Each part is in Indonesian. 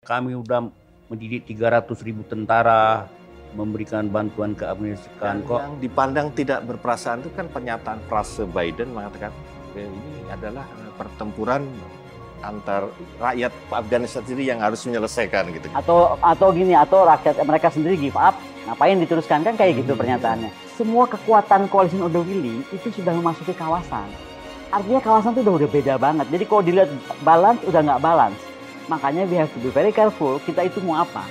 kami udah mendidik 300.000 tentara, memberikan bantuan ke Afghanistan kok. Yang dipandang tidak berperasaan itu kan pernyataan frase Biden mengatakan ini adalah pertempuran antar rakyat Afghanistan sendiri yang harus menyelesaikan gitu. Atau gini, atau rakyat mereka sendiri give up, ngapain diteruskan, kan kayak gitu pernyataannya. Semua kekuatan coalition of the willing itu sudah memasuki kawasan. Artinya kawasan itu udah beda banget. Jadi kalau dilihat balance, udah nggak balance. Makanya we have to be very careful, kita itu mau apa.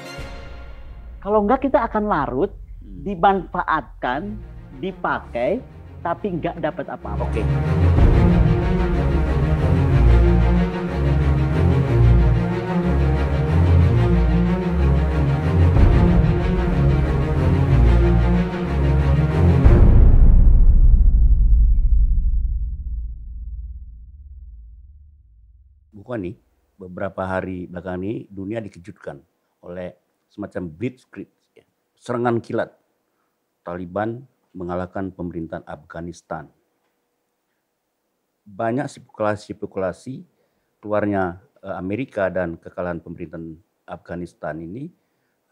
Kalau enggak kita akan larut, dimanfaatkan, dipakai, tapi nggak dapat apa-apa. Oke. Bukan nih, beberapa hari belakangan ini dunia dikejutkan oleh semacam blitzkrieg, serangan kilat. Taliban mengalahkan pemerintahan Afghanistan. Banyak spekulasi keluarnya Amerika dan kekalahan pemerintahan Afghanistan ini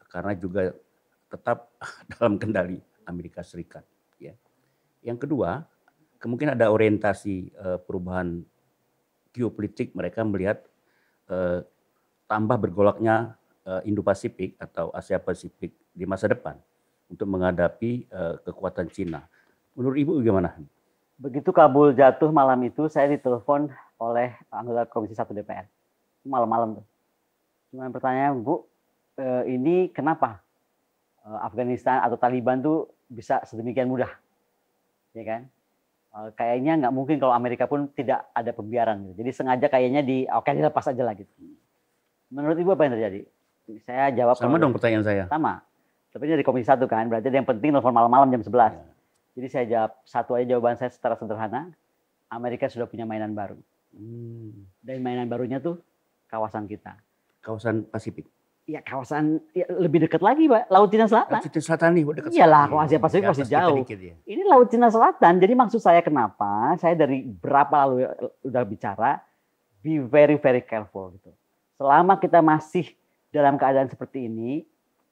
karena juga tetap dalam kendali Amerika Serikat. Ya. Yang kedua, kemungkinan ada orientasi perubahan geopolitik, mereka melihat tambah bergolaknya Indo-Pasifik atau Asia-Pasifik di masa depan untuk menghadapi kekuatan Cina. Menurut Ibu bagaimana? Begitu Kabul jatuh malam itu, saya ditelepon oleh anggota Komisi 1 DPR. Malam-malam tuh. Cuma pertanyaan, Bu, ini kenapa Afghanistan atau Taliban tuh bisa sedemikian mudah? Ya kan? Kayaknya nggak mungkin kalau Amerika pun tidak ada pembiaran gitu. Jadi sengaja kayaknya oke dilepas aja lah gitu. Menurut Ibu apa yang terjadi? Saya jawab sama dong pertanyaan saya. Sama. Tapi dari Komisi 1 kan, berarti ada yang penting telepon malam-malam jam 11. Ya. Jadi saya jawab satu aja, jawaban saya secara sederhana. Amerika sudah punya mainan baru. Dan mainan barunya tuh kawasan kita. Kawasan Pasifik. Ya kawasan lebih dekat lagi, Pak. Laut Cina Selatan. Laut Cina Selatan nih, dekat. Iyalah, kalau Asia Pasifik masih jauh. Ya. Ini Laut Cina Selatan. Jadi maksud saya kenapa? Saya dari berapa lalu udah bicara, be very very careful gitu. Selama kita masih dalam keadaan seperti ini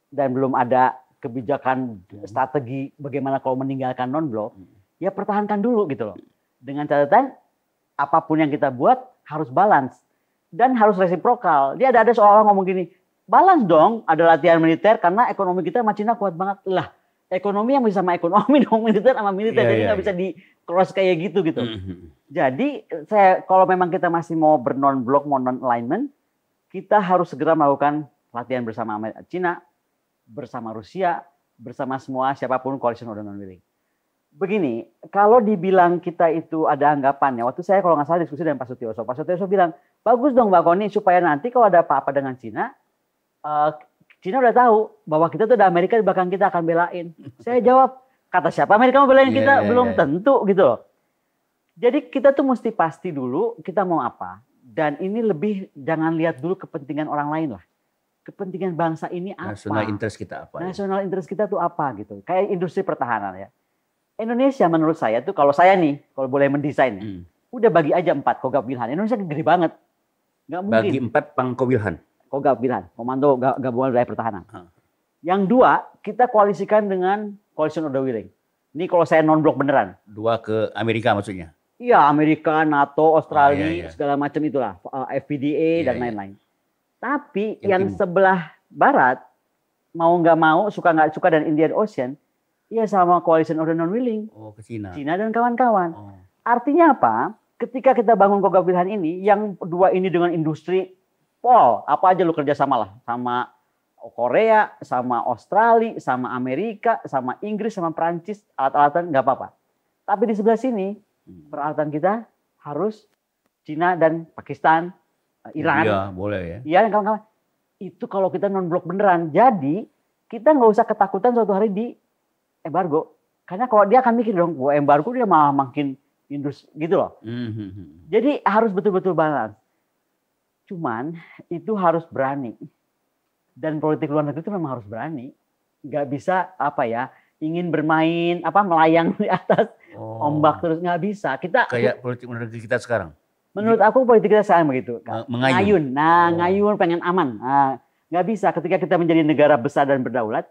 dan belum ada kebijakan strategi bagaimana kalau meninggalkan non-blok, ya pertahankan dulu gitu loh. Dengan catatan apapun yang kita buat harus balance dan harus resiprokal. Dia ada seorang ngomong gini, balance dong, ada latihan militer karena ekonomi kita sama Cina kuat banget. Lah, ekonomi yang bisa sama ekonomi dong, militer sama militer. Jadi nggak bisa di cross kayak gitu. Jadi kalau memang kita masih mau non-blok, mau non-alignment, kita harus segera melakukan latihan bersama Cina, bersama Rusia, bersama semua siapapun coalition of the non-willing. Begini, kalau dibilang kita itu ada anggapannya, waktu saya kalau nggak salah diskusi dengan Pak Sutioso bilang, bagus dong Mbak Koni supaya nanti kalau ada apa-apa dengan Cina, Cina udah tahu bahwa kita tuh ada Amerika di belakang kita akan belain. Saya jawab, kata siapa Amerika mau belain kita? Belum tentu gitu loh. Jadi kita tuh mesti pasti dulu kita mau apa. Dan ini lebih jangan lihat dulu kepentingan orang lain lah. Kepentingan bangsa ini apa? National interest kita apa? National interest kita tuh apa gitu. Kayak industri pertahanan ya. Indonesia menurut saya tuh kalau saya nih, kalau boleh mendesain ya, udah bagi aja 4 Kogab Wilhan. Indonesia gede banget. Nggak mungkin. Bagi 4 Pangko Wilhan. Kogab Wilhan, Komando Gabungan Wilayah Pertahanan. Yang 2, kita koalisikan dengan Coalition of the Willing. Ini kalau saya non-blok beneran. 2 ke Amerika maksudnya? Iya, Amerika, NATO, Australia, segala macam itulah. FPDA dan lain-lain. Tapi yang sebelah barat, mau nggak mau, suka nggak suka dan Indian Ocean, iya sama Coalition of the Non-Willing. Oh, ke Cina. Cina dan kawan-kawan. Artinya apa? Ketika kita bangun Kogab Wilhan ini, yang 2 ini dengan industri, apa aja lu kerja sama lah. Sama Korea, sama Australia, sama Amerika, sama Inggris, sama Prancis, alat-alatan nggak apa-apa. Tapi di sebelah sini, peralatan kita harus Cina dan Pakistan, Iran. Iya, boleh ya. Iya, kawan-kawan. Itu kalau kita non-blok beneran. Jadi, kita nggak usah ketakutan suatu hari di embargo. Karena kalau dia akan mikir dong, gua embargo dia malah makin industri gitu loh. Jadi harus betul-betul balance. Cuman itu harus berani. Dan politik luar negeri itu memang harus berani. Nggak bisa ingin bermain melayang di atas ombak terus, nggak bisa. Kita kayak politik luar negeri kita sekarang. Menurut aku politik kita sekarang begitu. Ngayun, ngayun pengen aman. Nggak bisa. Ketika kita menjadi negara besar dan berdaulat,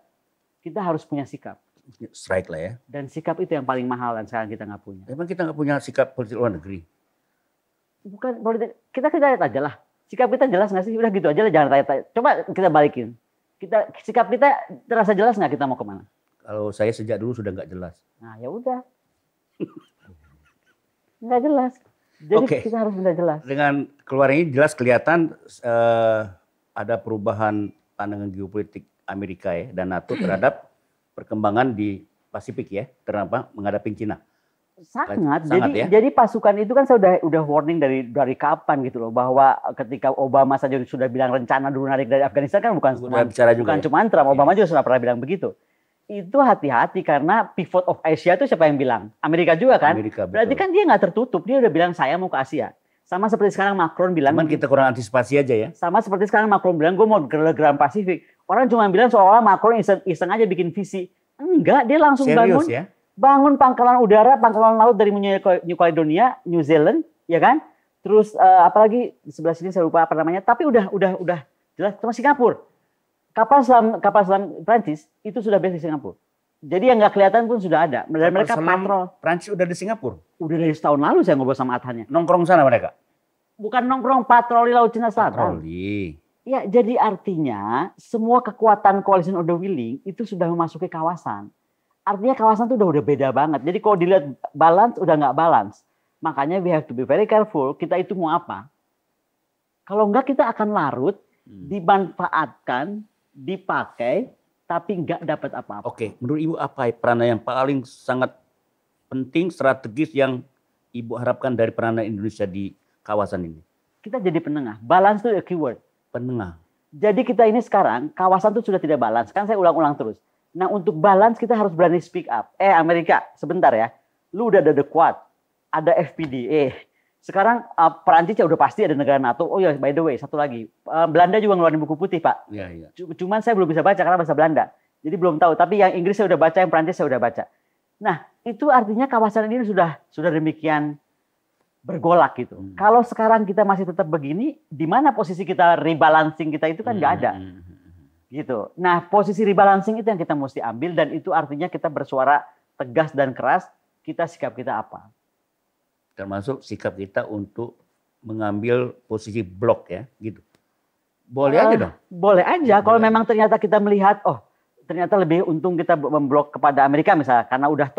kita harus punya sikap. Strike lah ya. Dan sikap itu yang paling mahal dan sekarang kita nggak punya. Emang kita nggak punya sikap politik luar negeri? Bukan politik, kita lihat aja lah. Sikap kita jelas nggak sih? Udah gitu aja lah, jangan tanya-tanya. Coba kita balikin. Sikap kita terasa jelas nggak kita mau kemana? Kalau saya sejak dulu sudah nggak jelas. Nah ya udah. Nggak jelas. Jadi kita harus benar jelas. Dengan keluar ini jelas kelihatan ada perubahan pandangan geopolitik Amerika ya dan NATO terhadap perkembangan di Pasifik ya, terhadap menghadapi Cina. Sangat ya? Jadi pasukan itu kan saya udah warning dari kapan gitu loh, bahwa ketika Obama saja sudah bilang rencana dulu narik dari Afghanistan kan bukan cuma Trump, Obama juga sudah pernah bilang begitu. Itu hati-hati karena pivot of Asia itu siapa yang bilang? Amerika juga kan? Berarti kan dia nggak tertutup, dia udah bilang saya mau ke Asia. Sama seperti sekarang Macron bilang. Cuman kita kurang antisipasi aja ya. Sama seperti sekarang Macron bilang gue mau Grand Pasifik. Orang cuma bilang seolah-olah Macron iseng aja bikin visi. Enggak, dia langsung serius, ya? Bangun pangkalan udara, pangkalan laut dari New Caledonia, New Zealand, ya kan? Terus apalagi di sebelah sini saya lupa apa namanya. Tapi udah jelas sama Singapura. Kapal selam Prancis itu sudah base di Singapura. Jadi yang nggak kelihatan pun sudah ada. Dan mereka patrol. Prancis udah di Singapura? Udah dari setahun lalu saya ngobrol sama Athannya. Nongkrong sana mereka? Bukan nongkrong, patroli Laut Cina Selatan. Patroli. Ya, jadi artinya semua kekuatan coalition of the willing itu sudah memasuki kawasan. Artinya kawasan itu udah beda banget. Jadi kalau dilihat balance, udah nggak balance. Makanya we have to be very careful. Kita itu mau apa? Kalau enggak kita akan larut, dimanfaatkan, dipakai, tapi nggak dapat apa-apa. Oke, menurut Ibu apa peranan yang paling sangat penting, strategis yang Ibu harapkan dari peranan Indonesia di kawasan ini? Kita jadi penengah. Balance itu keyword. Penengah. Jadi kita ini sekarang, kawasan itu sudah tidak balance. Kan saya ulang-ulang terus. Nah untuk balance kita harus berani speak up. Amerika, sebentar ya. Lu udah ada The Quad, ada FPDA. Sekarang Perancis ya udah pasti ada negara NATO. Oh ya, by the way, satu lagi. Belanda juga ngeluarin buku putih, Pak. Iya, iya. Cuman saya belum bisa baca karena bahasa Belanda. Jadi belum tahu. Tapi yang Inggris saya udah baca, yang Perancis saya udah baca. Nah, itu artinya kawasan ini sudah demikian bergolak gitu. Kalau sekarang kita masih tetap begini, di mana posisi kita rebalancing kita itu kan nggak ada. Gitu. Nah, posisi rebalancing itu yang kita mesti ambil dan itu artinya kita bersuara tegas dan keras, sikap kita apa? Termasuk sikap kita untuk mengambil posisi blok ya, gitu. Boleh aja dong. Boleh aja kalau memang ternyata kita melihat ternyata lebih untung kita memblok kepada Amerika misalnya karena udah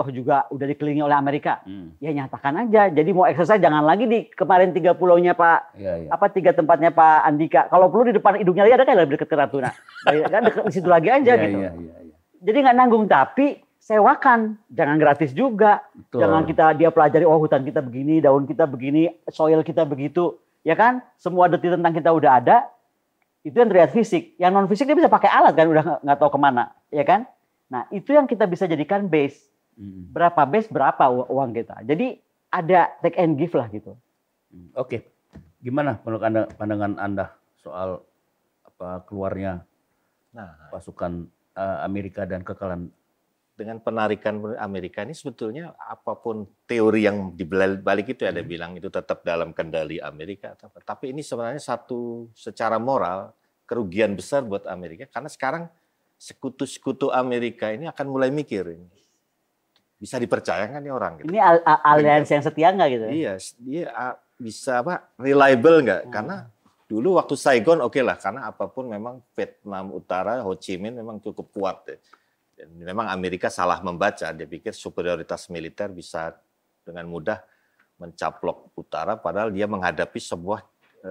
dikelilingi oleh Amerika. Ya nyatakan aja. Jadi mau exercise jangan lagi di kemarin 3 pulaunya Pak 3 tempatnya Pak Andika. Kalau perlu di depan hidungnya dia ada kan lebih dekat ke Natuna. Kan dekat di situ lagi aja gitu. Jadi nggak nanggung tapi sewakan, jangan gratis juga. Betul. Jangan dia pelajari hutan kita begini, daun kita begini, soil kita begitu, ya kan? Semua detil tentang kita udah ada. Itu yang terlihat fisik. Yang non fisik dia bisa pakai alat kan, udah nggak tahu kemana, ya kan? Nah itu yang kita bisa jadikan base. Berapa base, berapa uang kita. Jadi ada take and give lah gitu. Oke, gimana menurut pandangan Anda soal keluarnya pasukan Amerika dan kekalahan? Dengan penarikan Amerika ini sebetulnya apapun teori yang di balik itu ada bilang itu tetap dalam kendali Amerika. Tapi ini sebenarnya secara moral kerugian besar buat Amerika karena sekarang sekutu-sekutu Amerika ini akan mulai mikir ini. Bisa dipercaya nggak nih orang? Gitu. Ini aliansi yang setia nggak gitu? Iya, dia bisa reliable nggak? Karena dulu waktu Saigon oke lah karena apapun memang Vietnam Utara, Ho Chi Minh memang cukup kuat ya. Dan memang Amerika salah membaca, dia pikir superioritas militer bisa dengan mudah mencaplok utara, padahal dia menghadapi sebuah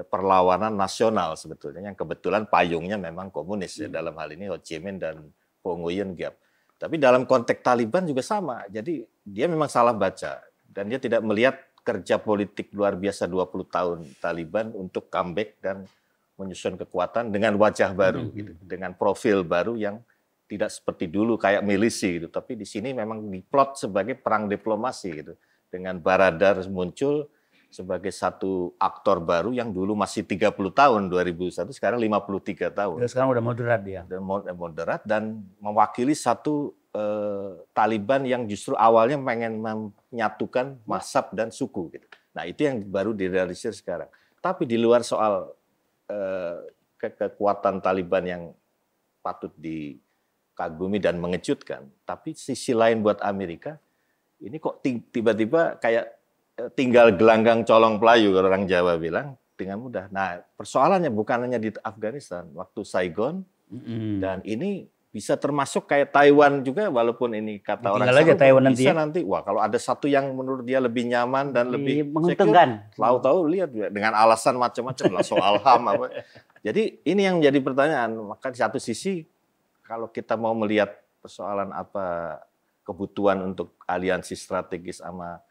perlawanan nasional sebetulnya, yang kebetulan payungnya memang komunis ya, dalam hal ini Ho Chi Minh dan Po Nguyen Giap. Tapi dalam konteks Taliban juga sama, jadi dia memang salah baca, dan dia tidak melihat kerja politik luar biasa 20 tahun Taliban untuk comeback dan menyusun kekuatan dengan wajah baru, gitu, dengan profil baru yang tidak seperti dulu kayak milisi gitu, tapi di sini memang diplot sebagai perang diplomasi gitu. Dengan Baradar muncul sebagai satu aktor baru yang dulu masih 30 tahun 2001 sekarang 53 tahun. Ya, sekarang udah moderat dia. Dan moderat dan mewakili satu Taliban yang justru awalnya pengen menyatukan mazhab dan suku gitu. Nah, itu yang baru direalisir sekarang. Tapi di luar soal kekuatan Taliban yang patut dikagumi dan mengejutkan. Tapi sisi lain buat Amerika, ini kok tiba-tiba kayak tinggal gelanggang colong pelayu, kalau orang Jawa bilang, dengan mudah. Nah, persoalannya bukan hanya di Afghanistan. Waktu Saigon, dan ini bisa termasuk kayak Taiwan juga, walaupun ini kata orang aja Taiwan bisa nanti, wah kalau ada satu yang menurut dia lebih nyaman dan lebih menguntungkan, tahu-tahu lihat dengan alasan macam-macam lah soal HAM apa. Jadi ini yang menjadi pertanyaan. Maka di satu sisi kalau kita mau melihat persoalan apa kebutuhan untuk aliansi strategis sama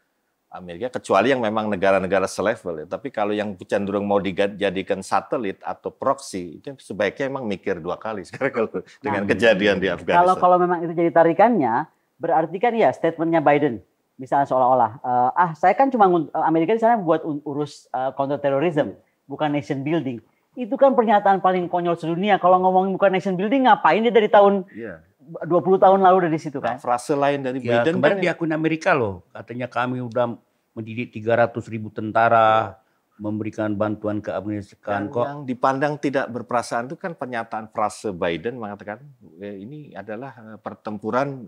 Amerika, kecuali yang memang negara-negara selevel ya. Tapi kalau yang cenderung mau dijadikan satelit atau proxy, itu sebaiknya memang mikir dua kali sekarang kalau dengan kejadian di Afghanistan. Kalau memang itu jadi tarikannya, berarti kan ya statementnya Biden, misalnya seolah-olah, saya kan cuma Amerika di sana buat urus counter terrorism, bukan nation building. Itu kan pernyataan paling konyol sedunia. Kalau ngomongin bukan nation building, ngapain dia dari tahun 20 tahun lalu dari situ kan? Frase lain dari Biden kemarin di akun Amerika loh, katanya kami udah mendidik 300.000 tentara, memberikan bantuan ke Afghanistan. Yang dipandang tidak berperasaan itu kan pernyataan frase Biden mengatakan ini adalah pertempuran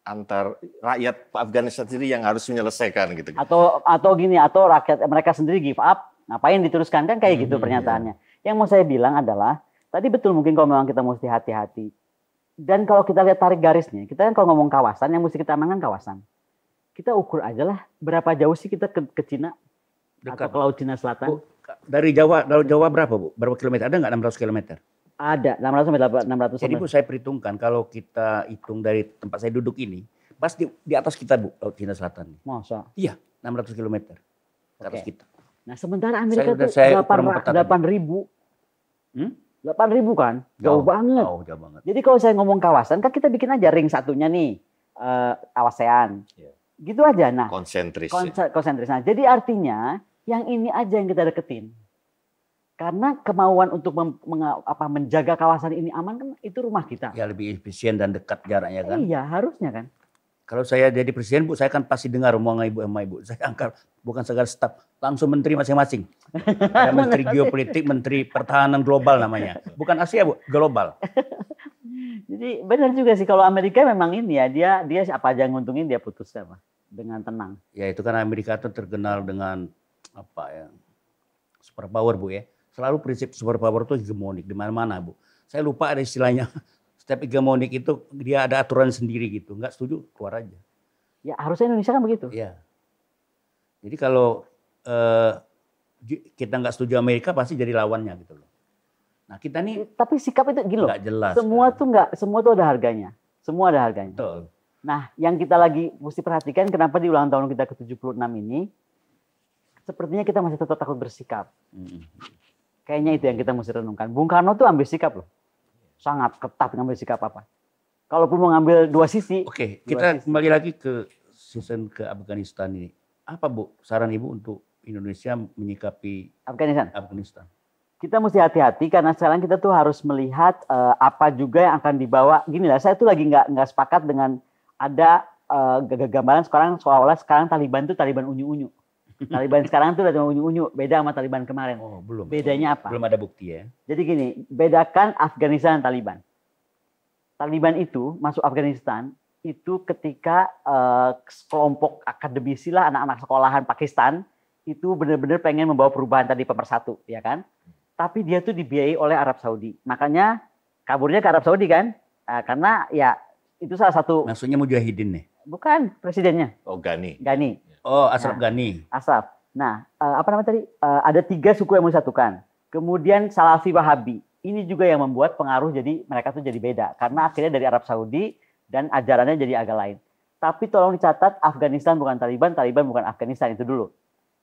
antar rakyat Afghanistan sendiri yang harus menyelesaikan gitu. Atau gini, atau rakyat mereka sendiri give up, ngapain diteruskan kan kayak gitu pernyataannya. Yang mau saya bilang adalah tadi betul mungkin kalau memang kita mesti hati-hati. Dan kalau kita lihat tarik garisnya, kita kan kalau ngomong kawasan, yang mesti kita amankan kawasan. Kita ukur aja lah berapa jauh sih kita ke Cina dekat, atau ke Laut Cina Selatan. Bu, dari Jawa berapa Bu? Berapa kilometer? Ada nggak 600 kilometer? Ada, 600 sampai 600. Jadi Bu, saya perhitungkan kalau kita hitung dari tempat saya duduk ini, pas di atas kita Bu, Laut Cina Selatan. Masa? Iya, 600 kilometer ke atas kita. Nah sementara Amerika itu 8.000. 8.000 kan? Jauh banget. Jauh banget. Jadi kalau saya ngomong kawasan, kan kita bikin aja ring satunya nih, ASEAN. Gitu aja. Nah, konsentris. Nah, jadi artinya yang ini aja yang kita deketin. Karena kemauan untuk menjaga kawasan ini aman kan itu rumah kita. Ya lebih efisien dan dekat jaraknya kan. Iya, harusnya kan. Kalau saya jadi presiden Bu, saya kan pasti dengar omongan Ibu sama Ibu. Saya angkat bukan sekedar staf, langsung menteri masing-masing. Ada menteri geopolitik, menteri pertahanan global namanya. Bukan Asia Bu, global. Jadi benar juga sih kalau Amerika memang ini ya, dia apa aja yang nguntungin dia putuskan dengan tenang. Ya itu kan Amerika itu terkenal dengan apa ya, superpower Bu ya. Selalu prinsip superpower itu hegemonik di mana-mana Bu. Saya lupa ada istilahnya. Setiap hegemonik itu dia ada aturan sendiri gitu. Enggak setuju keluar aja. Ya harusnya Indonesia kan begitu. Iya. Jadi kalau kita nggak setuju Amerika pasti jadi lawannya gitu loh. Nah kita nih. Tapi sikap itu gini loh. Nggak jelas. Semua tuh ada harganya. Semua ada harganya. Betul. Nah yang kita lagi mesti perhatikan kenapa di ulang tahun kita ke-76 ini. Sepertinya kita masih tetap takut bersikap. Kayaknya itu yang kita mesti renungkan. Bung Karno tuh ambil sikap loh. Sangat ketat ngambil sikap apa. Kalaupun mau ngambil dua sisi. Oke, kita kembali lagi ke season ke Afghanistan ini. Apa Bu saran Ibu untuk Indonesia menyikapi Afghanistan? Kita mesti hati-hati karena sekarang kita tuh harus melihat apa juga yang akan dibawa. Gini lah, saya tuh lagi nggak sepakat dengan ada gambaran seolah-olah sekarang Taliban tuh Taliban unyu-unyu. Taliban sekarang tuh udah cuma unyu-unyu, beda sama Taliban kemarin. Oh, belum. Bedanya apa? Belum ada bukti ya. Jadi gini, bedakan Afghanistan dan Taliban. Taliban itu masuk Afghanistan itu ketika kelompok akademisi lah, anak-anak sekolahan Pakistan itu benar-benar pengen membawa perubahan tadi pemersatu, ya kan? Tapi dia tuh dibiayai oleh Arab Saudi. Makanya kaburnya ke Arab Saudi kan? Karena ya itu salah satu. Maksudnya mujahidin nih? Bukan, presidennya. Oh, Ghani. Oh, Ashraf Ghani. Ashraf. Nah, apa namanya tadi? Ada 3 suku yang mau disatukan. Kemudian Salafi Wahabi. Ini juga yang membuat pengaruh jadi mereka tuh jadi beda. Karena akhirnya dari Arab Saudi dan ajarannya jadi agak lain. Tapi tolong dicatat, Afghanistan bukan Taliban, Taliban bukan Afghanistan, itu dulu.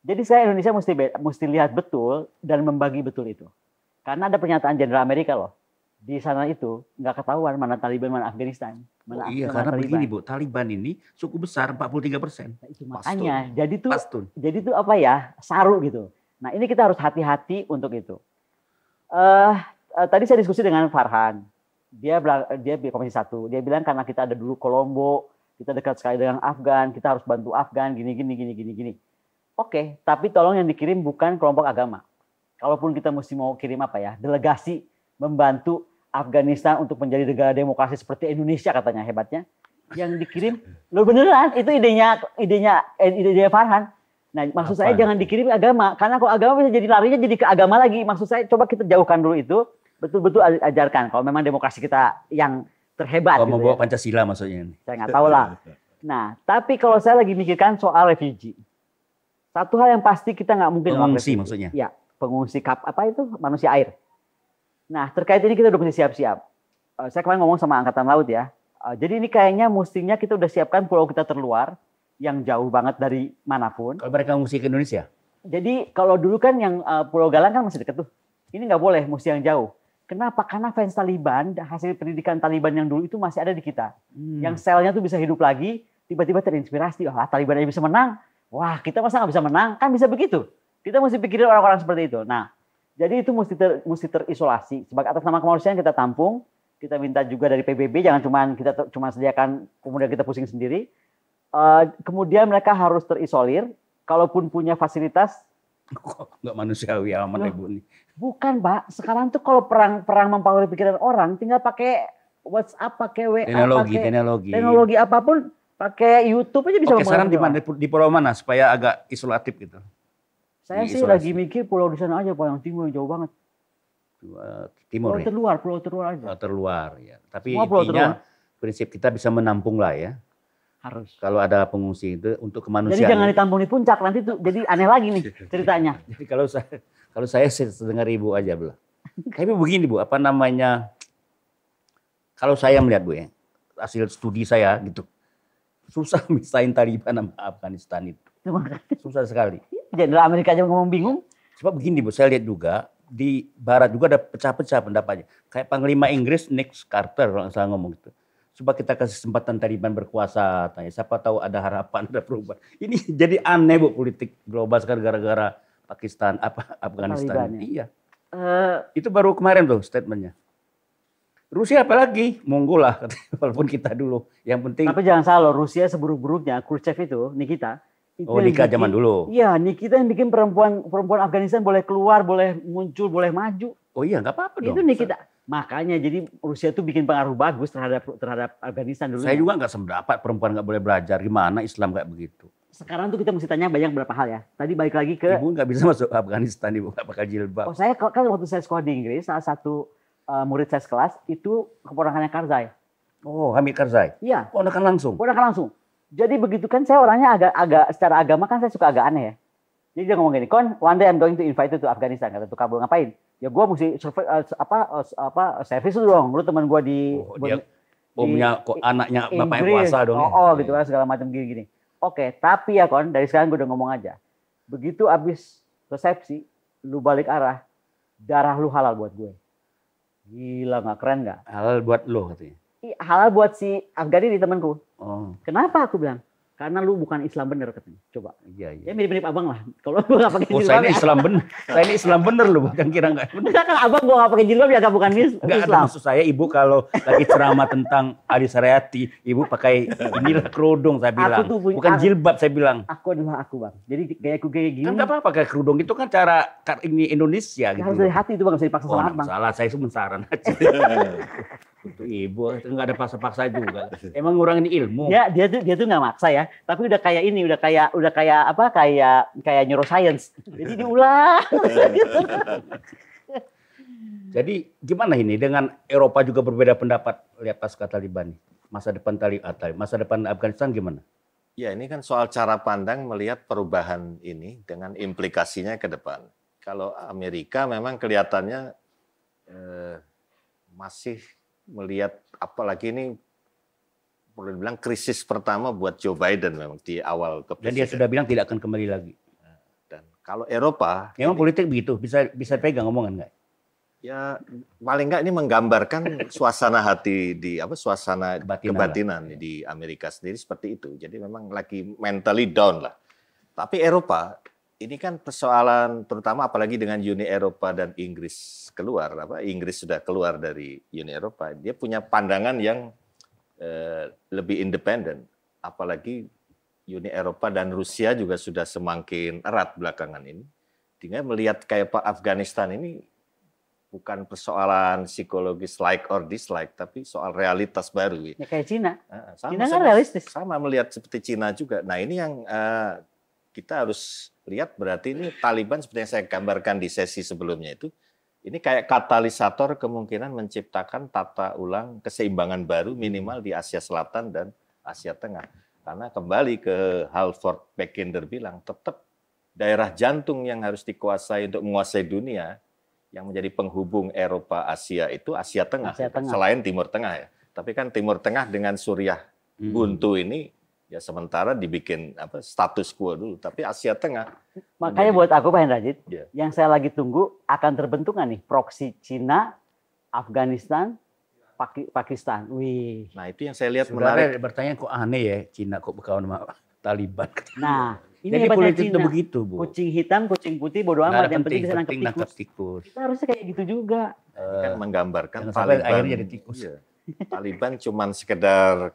Jadi saya Indonesia mesti lihat betul dan membagi betul itu. Karena ada pernyataan Jenderal Amerika loh. Di sana itu nggak ketahuan mana Taliban, mana Afghanistan. Mana karena Taliban. Begini Bu, Taliban ini suku besar 43%. Nah, itu makanya. Pastun. Jadi tuh apa ya, saru gitu. Nah ini kita harus hati-hati untuk itu. Tadi saya diskusi dengan Farhan. Dia di Komisi 1. Dia bilang karena kita ada dulu Kolombo, kita dekat sekali dengan Afgan, kita harus bantu Afgan, gini. Oke, tapi tolong yang dikirim bukan kelompok agama. Kalaupun kita mesti mau kirim apa ya, delegasi membantu Afghanistan untuk menjadi negara demokrasi seperti Indonesia katanya hebatnya. Yang dikirim, lo beneran itu idenya Farhan. Nah, maksud saya jangan dikirim agama, karena kalau agama bisa jadi larinya jadi ke agama lagi. Maksud saya coba kita jauhkan dulu itu, betul-betul ajarkan kalau memang demokrasi kita yang terhebat. Kalau gitu membawa ya. Pancasila maksudnya. Saya nggak tahu lah. Nah, tapi kalau saya lagi mikirkan soal refugee, satu hal yang pasti kita nggak mungkin pengungsi maksudnya. Ya, pengungsi apa itu manusia air. Nah, terkait ini kita udah mesti siap-siap. Saya kemarin ngomong sama Angkatan Laut ya. Jadi ini kayaknya mestinya kita udah siapkan pulau kita terluar yang jauh banget dari manapun. Kalau mereka ngungsi ke Indonesia? Jadi kalau dulu kan yang Pulau Galang kan masih deket tuh. Ini nggak boleh, mesti yang jauh. Kenapa? Karena fans Taliban, hasil pendidikan Taliban yang dulu itu masih ada di kita. Yang selnya tuh bisa hidup lagi, tiba-tiba terinspirasi. Wah, Taliban aja bisa menang. Wah, kita masa nggak bisa menang? Kan bisa begitu. Kita mesti pikirin orang-orang seperti itu. Nah, jadi itu mesti terisolasi. Sebagai atas nama kemanusiaan kita tampung. Kita minta juga dari PBB, jangan cuma sediakan, kemudian kita pusing sendiri. Kemudian mereka harus terisolir, kalaupun punya fasilitas. Nggak manusiawi amat Ibu nih. Bukan Pak, sekarang tuh kalau perang mempengaruhi pikiran orang, tinggal pakai WhatsApp, pakai WA, teknologi apapun, pakai YouTube aja bisa. Oke, sekarang di pulau mana supaya agak isolatif gitu? Saya sih lagi mikir pulau di sana aja Pak, yang timur yang jauh banget. Timur pulau terluar aja. Pulau terluar ya. Tapi intinya prinsip kita bisa menampung lah ya. Harus. Kalau ada pengungsi itu untuk kemanusiaan. Jadi jangan ditampung di puncak, nanti tuh jadi aneh lagi nih ceritanya. Jadi kalau saya dengar Ibu aja belah. Tapi begini Bu, apa namanya? Kalau saya melihat Bu ya, hasil studi saya gitu. Susah misahin Taliban sama Afghanistan itu. Susah sekali. Jenderal Amerika aja ngomong bingung. Sebab begini Bu, saya lihat juga di barat juga ada pecah-pecah pendapatnya. Kayak Panglima Inggris Nick Carter kalau salah ngomong gitu. Coba kita kasih kesempatan Taliban berkuasa, tanya siapa tahu ada harapan, ada perubahan. Ini jadi aneh Bu politik global sekarang gara-gara Pakistan, Afghanistan. Taliban, ya? Iya. Itu baru kemarin tuh statementnya. Rusia apalagi, monggo lah, walaupun kita dulu. Yang penting. Tapi jangan salah, Rusia seburuk-buruknya, Khrushchev itu, Nikita. Oh, Nikita zaman dulu. Iya, Nikita yang bikin perempuan Afghanistan boleh keluar, boleh muncul, boleh maju. Oh iya, nggak apa-apa dong. Itu Nikita. Makanya jadi Rusia itu bikin pengaruh bagus terhadap Afghanistan dulu. Saya juga nggak sependapat perempuan nggak boleh belajar. Gimana Islam kayak begitu? Sekarang tuh kita mesti tanya banyak berapa hal ya. Tadi balik lagi ke. Ibu nggak bisa masuk Afghanistan, Ibu nggak pakai jilbab. Oh, saya kan waktu saya sekolah di Inggris, salah satu murid saya sekelas itu keponakannya Karzai. Oh, Hamid Karzai. Iya. Ponakan langsung. Jadi begitu kan saya orangnya agak secara agama kan saya suka agak aneh ya. Jadi dia ngomong gini, "Kon, one day I'm going to invite you to Afghanistan." Kata tuh Kabul, ngapain? Ya gue mesti servis dulu dong. Lu teman gue di omnya kok anaknya bapaknya puasa dong. Gitu kan segala macam gini-gini. Oke, tapi ya Kon, dari sekarang gue udah ngomong aja. Begitu abis resepsi, lu balik arah, darah lu halal buat gue. Gila, nggak keren nggak? Halal buat lo katanya. Halal buat si Afghani di temanku. Oh. Kenapa aku bilang? Karena lu bukan Islam bener katanya. Coba. Iya. Ya mirip-mirip abang lah. Kalau gua nggak pakai jilbab. Saya ini Islam bener. Saya ini Islam bener loh. Jangan kira nggak bener. Kan abang gua nggak pakai jilbab ya bukan Islam. Nggak ada maksud saya ibu kalau lagi ceramah tentang Adi Saryati, ibu pakai inilah kerudung saya bilang. Bukan jilbab saya bilang. Aku adalah aku bang. Jadi kayak aku kayak gini. Kan nggak apa-apa pakai kerudung itu kan cara ini Indonesia gitu. Harus dari hati itu bang, bisa dipaksa sama abang. Salah, saya itu mensaran aja. Untuk ibu nggak ada paksa-paksa juga. Emang ngurangin ilmu. Ya dia tuh nggak maksa ya, tapi udah kayak ini, udah kayak neuroscience. Jadi diulang. Jadi gimana ini dengan Eropa juga berbeda pendapat lihat pasca Taliban? Masa depan Afghanistan gimana? Ya ini kan soal cara pandang melihat perubahan ini dengan implikasinya ke depan. Kalau Amerika memang kelihatannya masih melihat, apalagi ini perlu dibilang krisis pertama buat Joe Biden memang di awal kepresidenan. Dan dia sudah bilang tidak akan kembali lagi. Dan kalau Eropa, memang politik begitu, bisa pegang omongan nggak? Ya paling nggak ini menggambarkan suasana hati suasana kebatinan di Amerika sendiri seperti itu. Jadi memang lagi mentally down lah. Tapi Eropa ini kan persoalan terutama apalagi dengan Uni Eropa dan Inggris Inggris sudah keluar dari Uni Eropa, dia punya pandangan yang lebih independen. Apalagi Uni Eropa dan Rusia juga sudah semakin erat belakangan ini. Dengan melihat kayak Afghanistan ini bukan persoalan psikologis like or dislike, tapi soal realitas baru. Ya kayak Cina. Cina kan realistis. Sama melihat seperti Cina juga. Nah ini yang kita harus lihat, berarti ini Taliban seperti yang saya gambarkan di sesi sebelumnya itu, ini kayak katalisator kemungkinan menciptakan tata ulang keseimbangan baru minimal di Asia Selatan dan Asia Tengah. Karena kembali ke Halford Mackinder bilang, tetap daerah jantung yang harus dikuasai untuk menguasai dunia, yang menjadi penghubung Eropa Asia itu Asia Tengah, selain Timur Tengah ya. Tapi kan Timur Tengah dengan Suriah buntu ini ya sementara dibikin status quo dulu, tapi Asia Tengah. Makanya buat aku Pak Hendrajit, yang saya lagi tunggu akan terbentuk nggak nih proksi Cina, Afghanistan, Pakistan. Wih. Nah itu yang saya lihat sebenarnya menarik. Bertanya kok aneh ya Cina kok berkawan sama Taliban. Nah ini jadi politik itu begitu, Bu. Kucing hitam, kucing putih, bodo amat. Yang penting bisa nangkep tikus. Kita harusnya kayak gitu juga. Kan menggambarkan Taliban akhirnya jadi tikus. Iya. Taliban cuman sekedar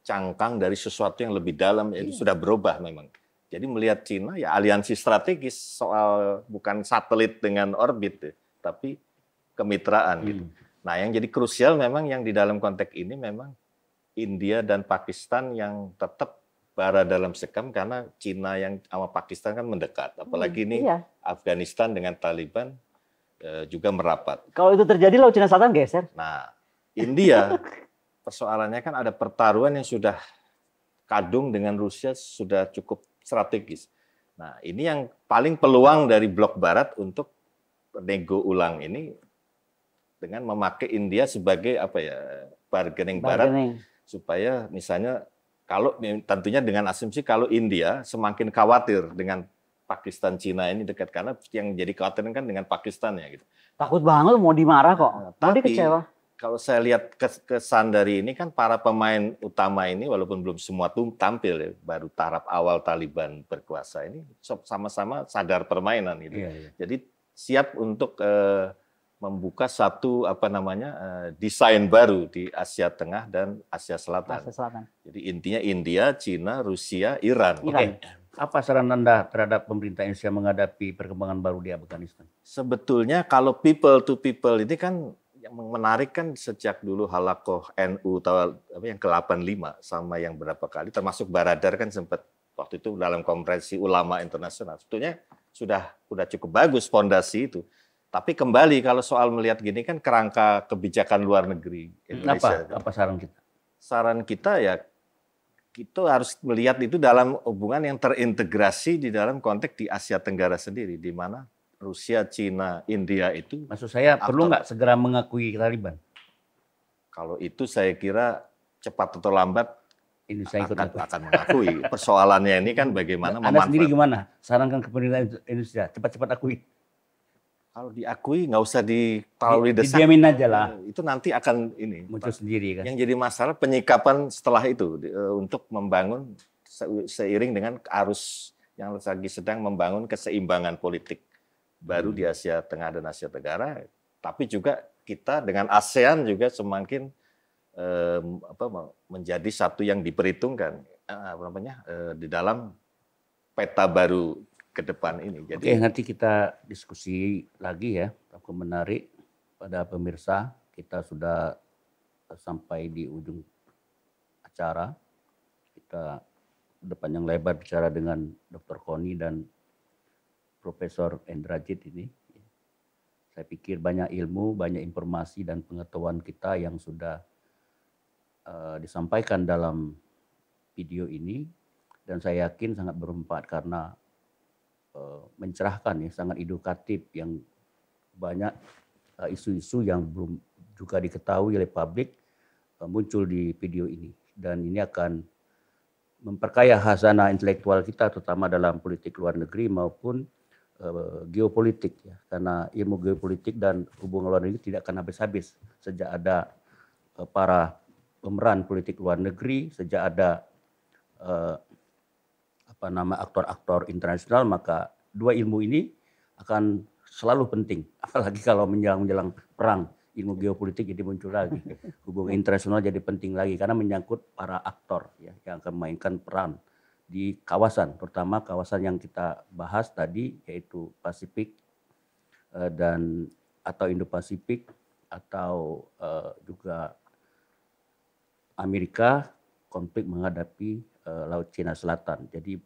cangkang dari sesuatu yang lebih dalam, itu sudah berubah memang. Jadi melihat Cina ya aliansi strategis soal bukan satelit dengan orbit, tapi kemitraan gitu. Nah yang jadi krusial memang yang di dalam konteks ini memang India dan Pakistan yang tetap bara dalam sekam karena Cina yang sama Pakistan kan mendekat. Apalagi ini Afghanistan dengan Taliban juga merapat. Kalau itu terjadi Laut Cina Selatan geser. Nah India persoalannya kan ada pertaruhan yang sudah kadung dengan Rusia sudah cukup strategis. Nah, ini yang paling peluang dari blok barat untuk nego ulang ini dengan memakai India sebagai bargaining barat supaya misalnya kalau tentunya dengan asumsi kalau India semakin khawatir dengan Pakistan Cina ini dekat karena yang jadi khawatir kan dengan Pakistan ya gitu. Takut banget mau dimarah kok. Mau dikecewa. Kalau saya lihat kesan dari ini kan para pemain utama ini walaupun belum semua tampil ya, baru taraf awal Taliban berkuasa ini sama-sama sadar permainan gitu. Jadi siap untuk membuka satu desain baru di Asia Tengah dan Asia Selatan. Jadi intinya India, Cina, Rusia, Iran. Oke. Apa saran Anda terhadap pemerintah Indonesia menghadapi perkembangan baru di Afghanistan? Sebetulnya kalau people to people ini kan yang menarik kan sejak dulu Halakoh NU yang ke-85 sama yang berapa kali termasuk Baradar kan sempat waktu itu dalam konferensi ulama internasional. Sebetulnya sudah cukup bagus fondasi itu. Tapi kembali kalau soal melihat gini kan kerangka kebijakan luar negeri Indonesia. Apa saran kita? Saran kita ya kita harus melihat itu dalam hubungan yang terintegrasi di dalam konteks di Asia Tenggara sendiri di mana Rusia, Cina, India itu. Maksud saya perlu nggak segera mengakui Taliban? Kalau itu saya kira cepat atau lambat Indonesia akan mengakui. Persoalannya ini kan bagaimana Anda sendiri gimana? Sarankan ke pemerintah Indonesia cepat-cepat akui. Kalau diakui nggak usah terlalu didesak. Didiamin aja lah. Itu nanti akan muncul sendiri kan. Yang jadi masalah penyikapan setelah itu untuk membangun seiring dengan arus yang lagi sedang membangun keseimbangan politik baru di Asia Tengah dan Asia Tenggara, tapi juga kita dengan ASEAN juga semakin menjadi satu yang diperhitungkan di dalam peta baru ke depan ini. Jadi, oke, nanti kita diskusi lagi ya, aku menarik pada pemirsa. Kita sudah sampai di ujung acara. Kita depan yang lebar bicara dengan Dr. Koni dan Profesor Hendrajit ini. Saya pikir banyak ilmu, banyak informasi dan pengetahuan kita yang sudah disampaikan dalam video ini. Dan saya yakin sangat bermanfaat karena mencerahkan, ya, sangat edukatif, yang banyak isu-isu yang belum juga diketahui oleh publik muncul di video ini. Dan ini akan memperkaya khazanah intelektual kita, terutama dalam politik luar negeri maupun geopolitik, ya, karena ilmu geopolitik dan hubungan luar negeri tidak akan habis-habis sejak ada para pemeran politik luar negeri, sejak ada aktor-aktor internasional, maka dua ilmu ini akan selalu penting, apalagi kalau menjelang perang, ilmu geopolitik jadi muncul lagi, hubungan internasional jadi penting lagi karena menyangkut para aktor, ya, yang akan memainkan peran di kawasan, terutama kawasan yang kita bahas tadi yaitu Pasifik dan atau Indo-Pasifik atau juga Amerika konflik menghadapi Laut Cina Selatan. Jadi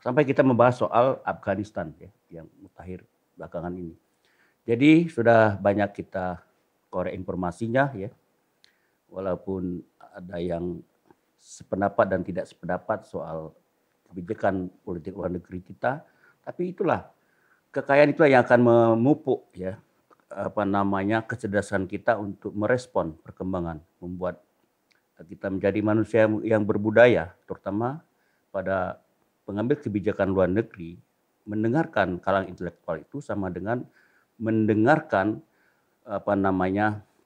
sampai kita membahas soal Afghanistan ya, yang mutakhir belakangan ini. Jadi sudah banyak kita korek informasinya ya. Walaupun ada yang sependapat dan tidak sependapat soal kebijakan politik luar negeri kita, tapi itulah kekayaan itulah yang akan memupuk ya kecerdasan kita untuk merespon perkembangan, membuat kita menjadi manusia yang berbudaya, terutama pada pengambil kebijakan luar negeri. Mendengarkan kalangan intelektual itu sama dengan mendengarkan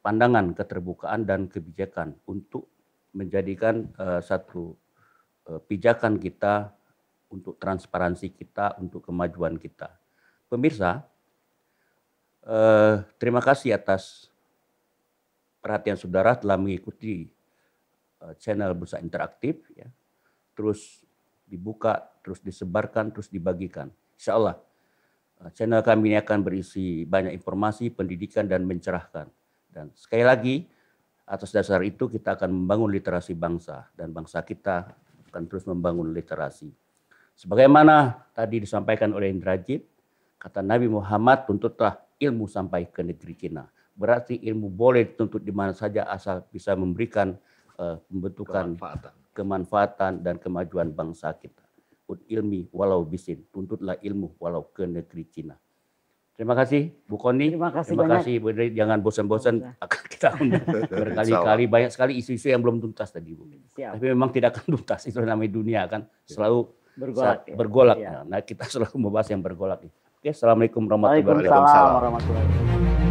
pandangan keterbukaan dan kebijakan untuk menjadikan satu pijakan kita untuk transparansi kita, untuk kemajuan kita. Pemirsa, terima kasih atas perhatian saudara telah mengikuti channel Bursa Interaktif ya. Terus dibuka, terus disebarkan, terus dibagikan. Insya Allah channel kami ini akan berisi banyak informasi, pendidikan, dan mencerahkan. Dan sekali lagi, atas dasar itu kita akan membangun literasi bangsa, dan bangsa kita akan terus membangun literasi. Sebagaimana tadi disampaikan oleh Indrajit, kata Nabi Muhammad, tuntutlah ilmu sampai ke negeri Cina. Berarti ilmu boleh dituntut di mana saja asal bisa memberikan pembentukan kemanfaatan dan kemajuan bangsa kita. Ilmi walau bisin, tuntutlah ilmu walau ke negeri Cina. Terima kasih Bu Koni. Terima kasih Bu Dri. Jangan bosan-bosan, akan kita berkali-kali banyak sekali isu-isu yang belum tuntas tadi Bu. Siap. Tapi memang tidak akan tuntas, itu namanya dunia kan selalu bergolak. Nah, kita selalu membahas yang bergolak. Oke, assalamualaikum warahmatullahi Waalaikumsalam warahmatullahi wabarakatuh.